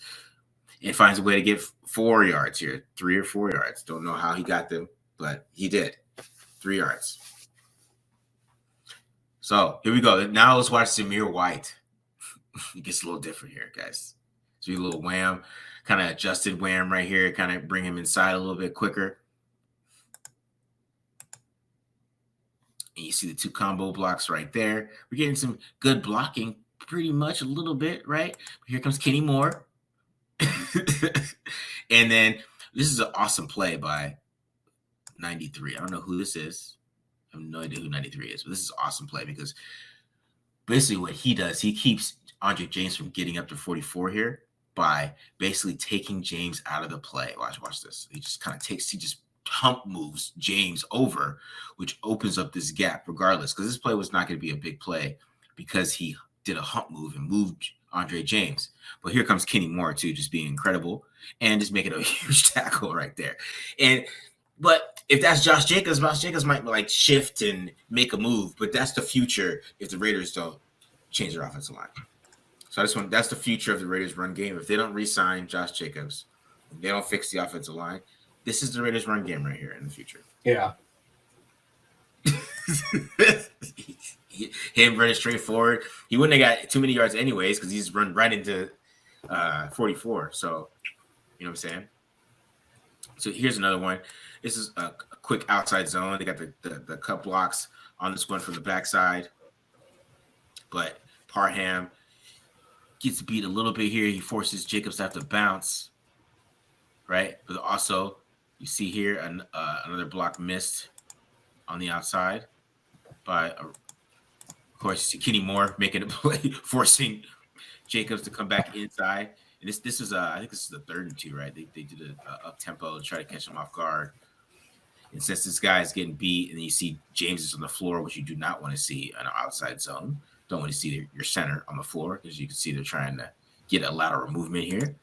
and finds a way to get 4 yards here, 3 or 4 yards. Don't know how he got them, but he did. 3 yards. So here we go. Now let's watch Zamir White. It gets a little different here, guys. So a little wham, kind of adjusted wham right here, kind of bring him inside a little bit quicker. And you see the 2 combo blocks right there. We're getting some good blocking, pretty much a little bit, right? Here comes Kenny Moore. And then this is an awesome play by 93. I don't know who this is. I have no idea who 93 is, but this is an awesome play because basically what he does, he keeps Andre James from getting up to 44 here by basically taking James out of the play. Watch this. He just hump moves James over, which opens up this gap regardless, because this play was not going to be a big play because he did a hump move and moved Andre James. But here comes Kenny Moore too, just being incredible and just making a huge tackle right there. But if that's Josh Jacobs might shift and make a move, but that's the future if the Raiders don't change their offensive line. So that's the future of the Raiders run game. If they don't re-sign Josh Jacobs, if they don't fix the offensive line, this is the Raiders run game right here in the future. Yeah. Him running straight forward. He wouldn't have got too many yards anyways because he's run right into 44. So, you know what I'm saying? So here's another one. This is a quick outside zone. They got the cut blocks on this one from the backside. But Parham gets beat a little bit here. He forces Jacobs to have to bounce, right? But also, you see here another block missed on the outside by, of course, Kenny Moore making a play, forcing Jacobs to come back inside. And this is I think this is the 3rd and 2, right? They did an up tempo to try to catch him off guard. And since this guy is getting beat, and you see James is on the floor, which you do not want to see in an outside zone. Don't want to see your center on the floor because you can see they're trying to get a lateral movement here.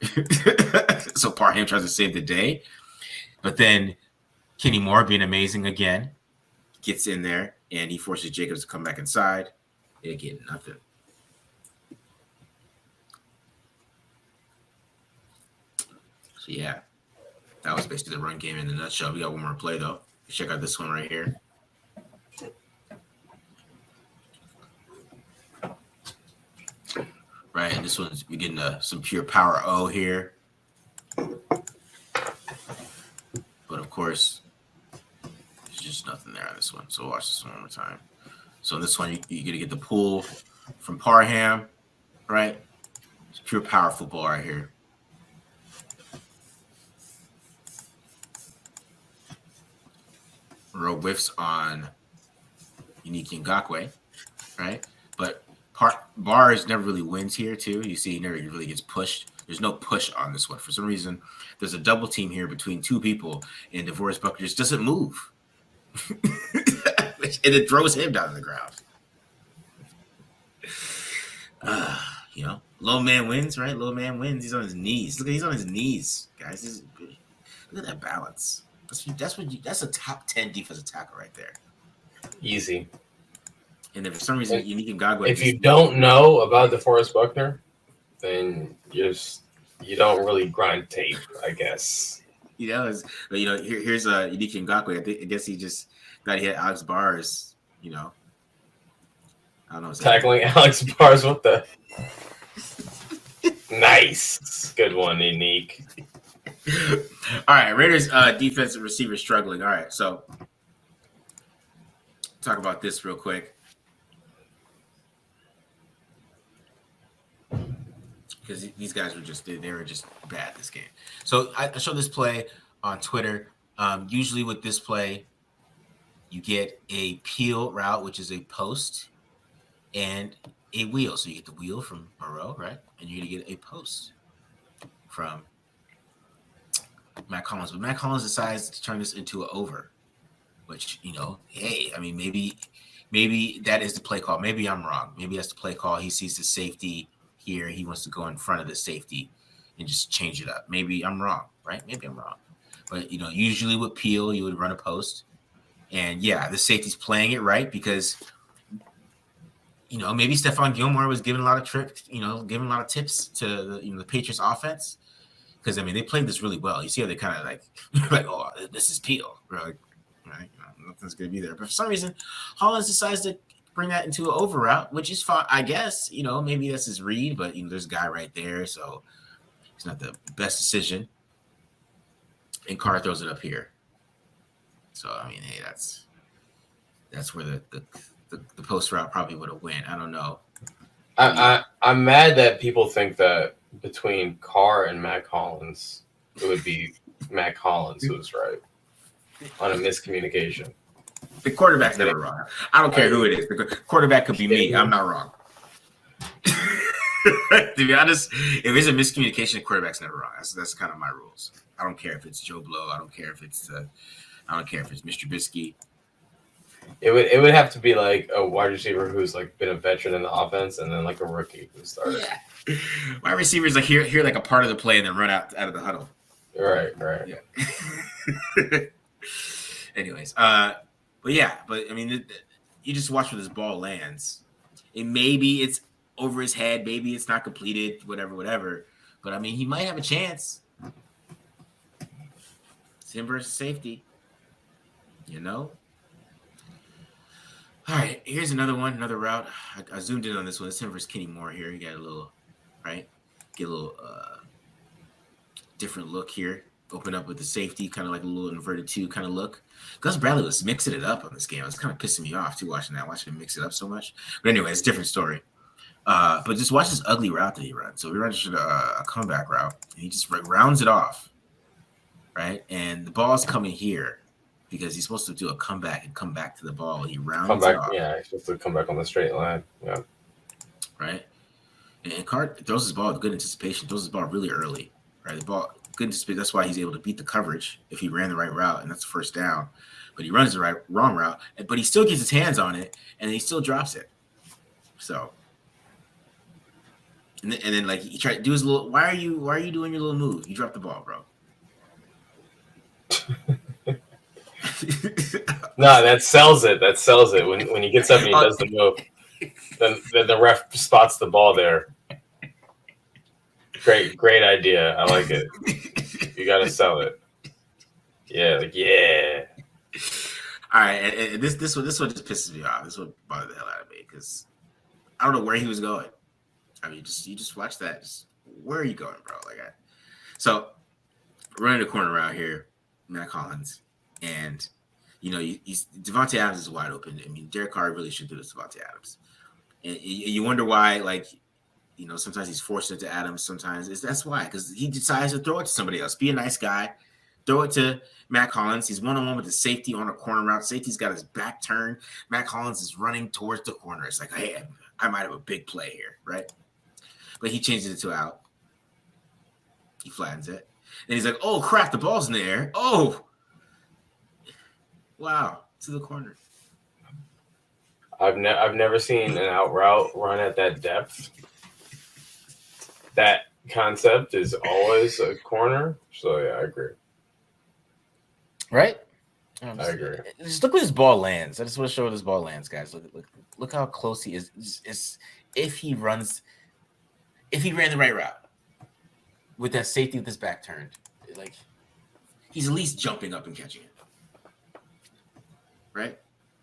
So Parham tries to save the day. But then Kenny Moore, being amazing again, gets in there, and he forces Jacobs to come back inside. They get nothing. So, yeah, that was basically the run game in a nutshell. We got one more play, though. Check out this one right here. Right, and this one's we're getting some pure power O here. But, of course, there's just nothing there on this one. So watch this one more time. So in this one, you're going to get the pull from Parham, right? It's pure power football right here. Row whiffs on Unique Ngakoue, right? But Bars never really wins here, too. You see he never really gets pushed. There's no push on this one. For some reason, there's a double team here between 2 people, and DeForest Buckner just doesn't move. And it throws him down to the ground. Low man wins, right? Low man wins. He's on his knees. Look, he's on his knees, guys. Look at that balance. That's a top 10 defensive tackle right there. Easy. And if for some reason Unique Ngakoue, if you don't know about DeForest Buckner, then you don't really grind tape, I guess. Here's Unique Ngakoue. I guess he just got to hit Alex Bars. I don't know. Tackling Alex Bars, what the? Nice. Good one, Unique. All right, Raiders defensive receiver struggling. All right, so talk about this real quick because these guys were just they were just bad this game. So I showed this play on Twitter. Usually with this play, you get a peel route, which is a post, and a wheel. So you get the wheel from Moreau, right? And you're gonna get a post from Matt Collins. But Matt Collins decides to turn this into an over, which, hey, I mean, maybe that is the play call. Maybe I'm wrong. Maybe that's the play call. He sees the safety here. He wants to go in front of the safety and just change it up. Maybe I'm wrong, right? Maybe I'm wrong. But, usually with Peel, you would run a post. And, yeah, the safety's playing it right because, maybe Stephon Gilmore was giving a lot of tricks, giving a lot of tips to the Patriots offense. Because, I mean, they played this really well. You see how they kind of like, oh, this is Peel. We're like, right? Nothing's going to be there. But for some reason, Hollins decides to bring that into an over route, which is fine, I guess. Maybe that's his read, but, there's a guy right there. So it's not the best decision. And Carr throws it up here. So, I mean, hey, that's where the post route probably would have went. I don't know. I'm mad that people think that between Carr and Matt Collins, it would be Matt Collins who was right on a miscommunication. The quarterback's never wrong. I don't care who it is. The quarterback could be me. I'm not wrong. To be honest, if it's a miscommunication, the quarterback's never wrong. That's kind of my rules. I don't care if it's Joe Blow. I don't care if it's Mr. Trubisky. It would have to be like a wide receiver who's like been a veteran in the offense, and then like a rookie who started. Yeah. Wide receivers like hear like a part of the play and then run out of the huddle. Right. Yeah. Anyways, but I mean, you just watch where this ball lands. And maybe it's over his head, maybe it's not completed, whatever. But I mean, he might have a chance. It's him versus safety. All right, here's another route. I zoomed in on this one. It's him versus Kenny Moore here. You got a little, right? Get a little different look here. Open up with the safety, kind of like a little inverted two kind of look. Gus Bradley was mixing it up on this game. It was kind of pissing me off too watching him mix it up so much. But anyway, it's a different story. But just watch this ugly route that he runs. So he runs a comeback route, and he just rounds it off, right? And the ball's coming here because he's supposed to do a comeback and come back to the ball. He rounds it off. Yeah, he's supposed to come back on the straight line. Yeah. Right? And Carr throws his ball with good anticipation, throws his ball really early, right? The ball, good anticipation. That's why he's able to beat the coverage if he ran the right route, and that's the first down. But he runs the wrong route, but he still gets his hands on it, and he still drops it. So, and then like he tried to do his little. Why are you doing your little move? You dropped the ball, bro. No, that sells it. When he gets up and he does the move, then the ref spots the ball there. Great idea. I like it. You got to sell it. Yeah, yeah. All right, and this one just pisses me off. This one bothered the hell out of me because I don't know where he was going. I mean, you just watch that. Where are you going, bro? So running the corner around here, Matt Collins, and Devontae Adams is wide open. I mean, Derek Carr really should do this to Devontae Adams, and you wonder why. Sometimes he's forced into Adams. Sometimes that's why, because he decides to throw it to somebody else. Be a nice guy. Throw it to Matt Collins. He's one-on-one with the safety on a corner route. Safety's got his back turned. Matt Collins is running towards the corner. It's like, hey, I might have a big play here, right? But he changes it to out. He flattens it. And he's like, oh, crap, the ball's in the air. Oh, wow, to the corner. I've never seen an out route run at that depth. That concept is always a corner. So, yeah, I agree. Right? I agree. Just look where this ball lands. I just want to show where this ball lands, guys. Look how close he is. If he ran the right route with that safety with his back turned, he's at least jumping up and catching it. Right?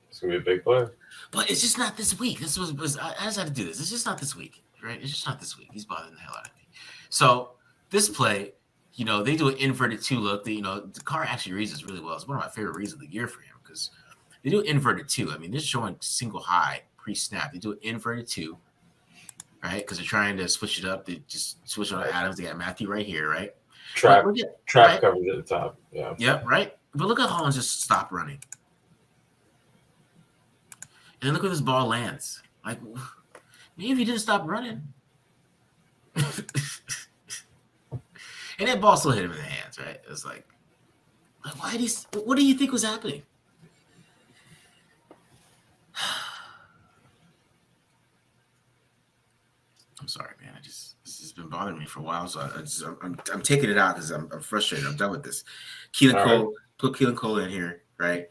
It's going to be a big play. But it's just not this week. I just had to do this. It's just not this week. Right? It's just not this week. He's bothering the hell out of me. So this play, they do an inverted 2 look. The car actually reads this really well. It's one of my favorite reads of the year for him because they do inverted 2. I mean, they're showing single high pre-snap. They do an inverted 2, right? Because they're trying to switch it up. They just switch on Adams. They got Matthew right here, right? Trap right? coverage at the top. Yeah. Yep, right. But look at Hollins just stop running. And look where this ball lands. Like, maybe if he didn't stop running. And that ball still hit him in the hands, right? It was like what do you think was happening? I'm sorry, man. This has been bothering me for a while, so I'm taking it out because I'm frustrated. I'm done with this. Keelan Cole, put Keelan Cole in here, right?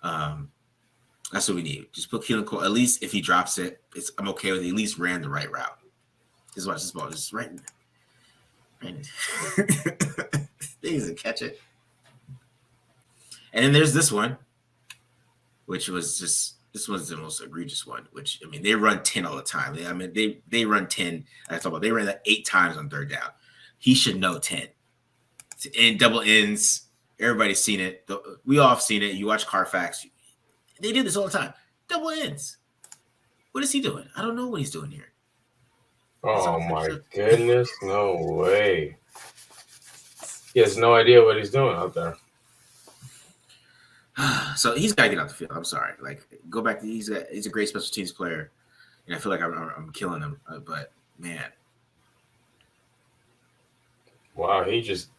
That's what we need. Just put Keelan Cole. At least if he drops it, I'm okay with it. At least ran the right route. Just watch this ball. Just right in there. He doesn't catch it. And then there's this one, which was this was the most egregious one. Which I mean, they run 10 all the time. They run 10. I talk about they ran that 8 times on third down. He should know 10. And double ends. Everybody's seen it. We all have seen it. You watch Carfax. They do this all the time. Double ends. What is he doing? I don't know what he's doing here. Oh my goodness, no way. He has no idea what he's doing out there. So he's got to get out the field. I'm sorry. Like, go back to he's a great special teams player, and I feel like I'm killing him. But man, wow, he just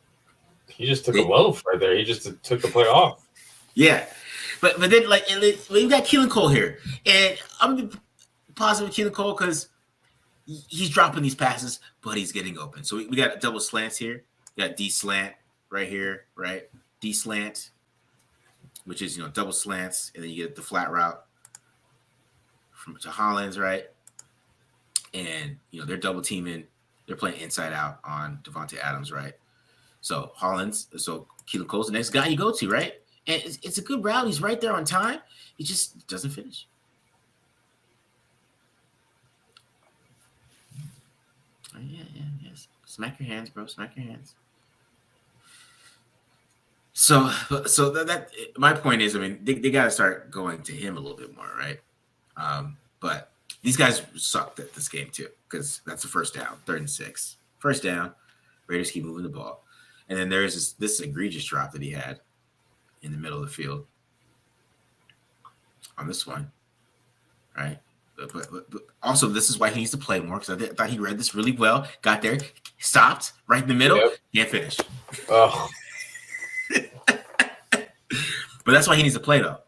took a loaf right there. He just took the play off. Yeah, but then we got Keelan Cole here, and I'm positive Keelan Cole because he's dropping these passes, but he's getting open. So we got double slants here. We got D slant right here, right? D slant, which is double slants, and then you get the flat route to Hollins, right? And they're double teaming. They're playing inside out on Devontae Adams, right? So Keelan Cole's the next guy you go to, right? And it's a good route. He's right there on time. He just doesn't finish. Yes. Smack your hands, bro. Smack your hands. So that my point is, I mean, they got to start going to him a little bit more, right? But these guys sucked at this game too, because that's a first down, 3rd and 6. First down, Raiders keep moving the ball, and then there's this egregious drop that he had in the middle of the field on this one, right? But also, this is why he needs to play more, because I thought he read this really well. Got there, stopped right in the middle, can't finish. Oh. But that's why he needs to play though.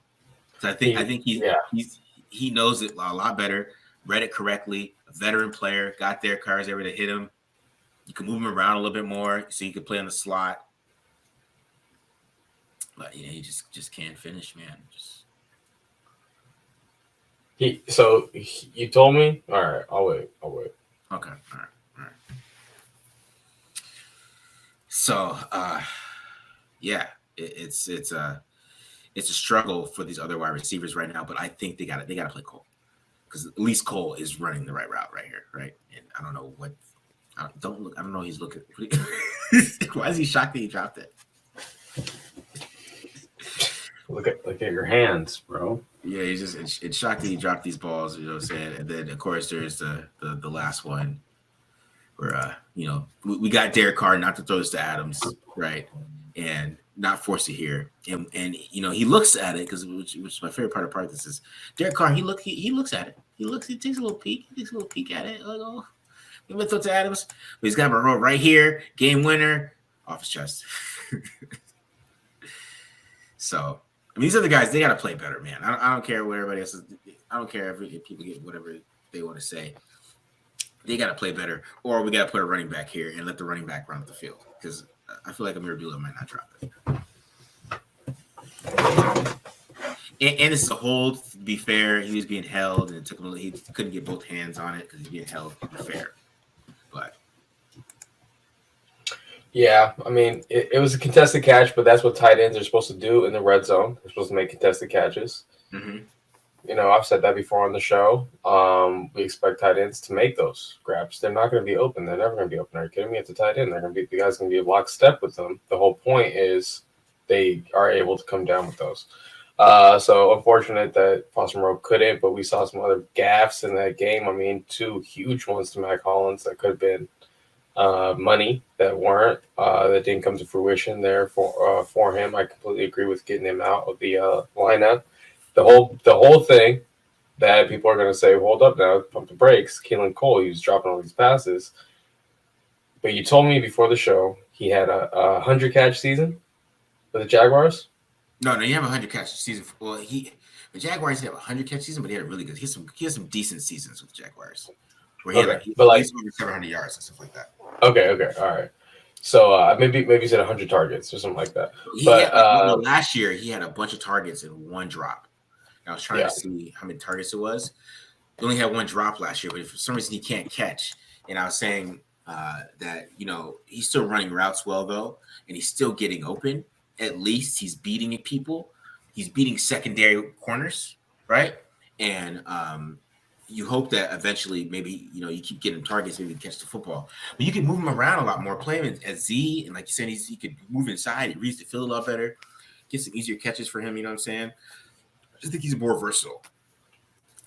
So I think he knows it a lot better, read it correctly. A veteran player, got there, cars able to hit him. You can move him around a little bit more, so you can play on the slot. But he just can't finish, man. You told me? All right, I'll wait. Okay, all right. So, yeah, it's a struggle for these other wide receivers right now. But I think they got to play Cole, because at least Cole is running the right route right here, right? And I don't know what. I don't know. He's looking. Why is he shocked that he dropped it? Look at your hands, bro. Yeah, he's just it's shocked that he dropped these balls. You know what I'm saying? And then of course there's the last one where we got Derek Carr not to throw this to Adams, right? And not force it here. And he looks at it, which is my favorite part of this is Derek Carr. He looks at it. He takes a little peek. At it. Like, oh, I'm gonna throw it to Adams, but he's got a roll right here, game winner, off his chest. So. I mean, these other guys, they got to play better, man. I don't care what everybody else is. I don't care if people get whatever they want to say. They got to play better, or we got to put a running back here and let the running back run up the field, because I feel like Amir Abdullah might not drop it. And it's a hold, to be fair. He was being held, and it took him. He couldn't get both hands on it because he's being held, to be fair. But yeah, I mean, it was a contested catch, but that's what tight ends are supposed to do in the red zone. They're supposed to make contested catches. Mm-hmm. I've said that before on the show. We expect tight ends to make those grabs. They're not going to be open. They're never going to be open. Are you kidding me? It's a tight end. The guys going to be lockstep with them. The whole point is they are able to come down with those. So unfortunate that Foster Moreau couldn't, but we saw some other gaffes in that game. I mean, 2 huge ones to Matt Collins that could have been money that weren't that didn't come to fruition there for him. I completely agree with getting him out of the lineup. The whole thing that people are going to say, hold up now, pump the brakes. Keelan Cole, he was dropping all these passes, but you told me before the show he had a 100-catch season for the Jaguars. No, you have a 100-catch season. Well, the Jaguars have a 100-catch season, but he had a really good. He has some decent seasons with the Jaguars, where he had over 700 yards and stuff like that. Okay, all right. So maybe he said 100 targets or something like that. Last year he had a bunch of targets and 1 drop. I was trying to see how many targets it was. He only had 1 drop last year, but for some reason he can't catch. And I was saying that he's still running routes well though, and he's still getting open. At least he's beating people. He's beating secondary corners, right? And you hope that eventually maybe you keep getting targets, maybe catch the football. But you can move him around a lot more, play him as Z, and like you said, he could move inside. He reads the field a lot better, get some easier catches for him. You know what I'm saying? I just think he's more versatile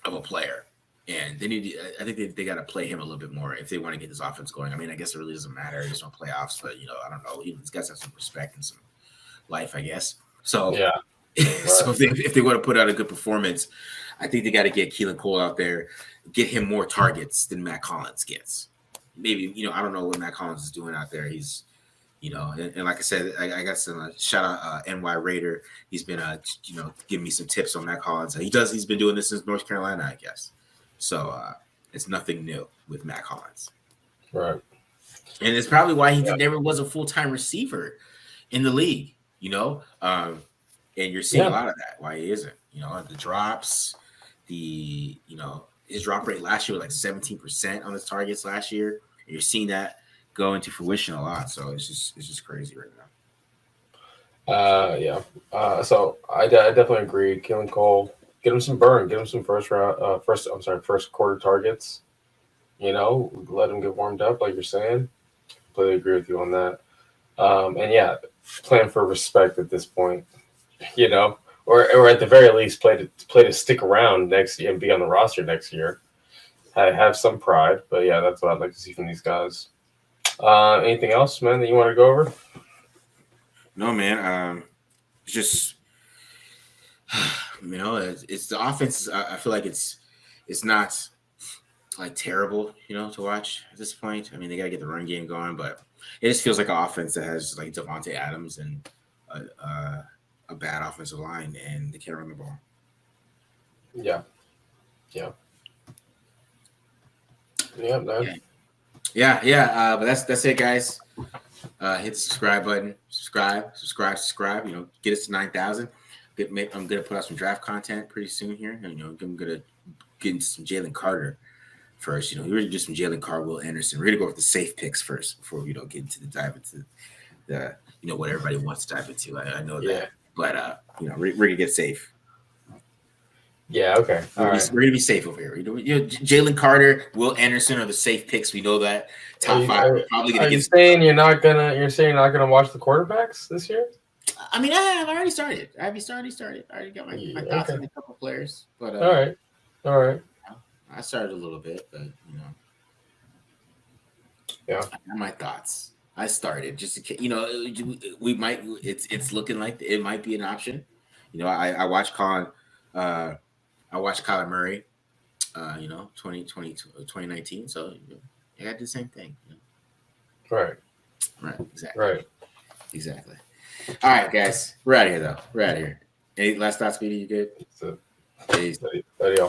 of a player, and I think they got to play him a little bit more if they want to get this offense going. I mean, I guess it really doesn't matter. It's not playoffs, but I don't know. These guys have some respect and some life, I guess. So yeah. So if they want to put out a good performance, I think they got to get Keelan Cole out there, get him more targets than Matt Collins gets. Maybe I don't know what Matt Collins is doing out there. He's and like I said, I got some shout out NY Raider. He's been giving me some tips on Matt Collins. He's been doing this since North Carolina, I guess. So it's nothing new with Matt Collins, right? And it's probably why he never was a full-time receiver in the league. And you're seeing a lot of that. Why he isn't? The drops, his drop rate last year was like 17% on his targets last year. And you're seeing that go into fruition a lot. So it's just crazy right now. So I definitely agree. Keelan Cole, get him some burn, get him some first quarter targets. Let him get warmed up, like you're saying. Completely agree with you on that. And plan for respect at this point. Or at the very least, play to stick around next year and be on the roster next year. Have some pride, but that's what I'd like to see from these guys. Anything else, man, that you want to go over? No, man. It's just it's the offense. I feel like it's not like terrible, to watch at this point. I mean, they got to get the run game going, but it just feels like an offense that has like Devontae Adams and a bad offensive line, and they can't run the ball. Yeah, man. Yeah. But that's it, guys. Hit the subscribe button. Subscribe. Get us to 9,000. I'm gonna put out some draft content pretty soon here. And, I'm gonna get into some Jalen Carter first. We're gonna do some Jalen Carter, Will Anderson. We're gonna go with the safe picks first before we get into the dive into the what everybody wants to dive into. I know that, but we're gonna get safe. Yeah. Okay. We're gonna be safe over here. Jalen Carter, Will Anderson are the safe picks. We know that. Top 5 are probably gonna get. You're saying you're not gonna watch the quarterbacks this year? I mean, I've already started. I already got my thoughts on a couple players. But all right. I started a little bit, but I got my thoughts. I started just we might. It's looking like it might be an option. I watched Colin. I watched Kyler Murray. 2019. So I got to do the same thing. Right. Exactly. Right. Exactly. All right, guys. We're out of here, though. Any last thoughts, Speedy? You good? Peace. Adios.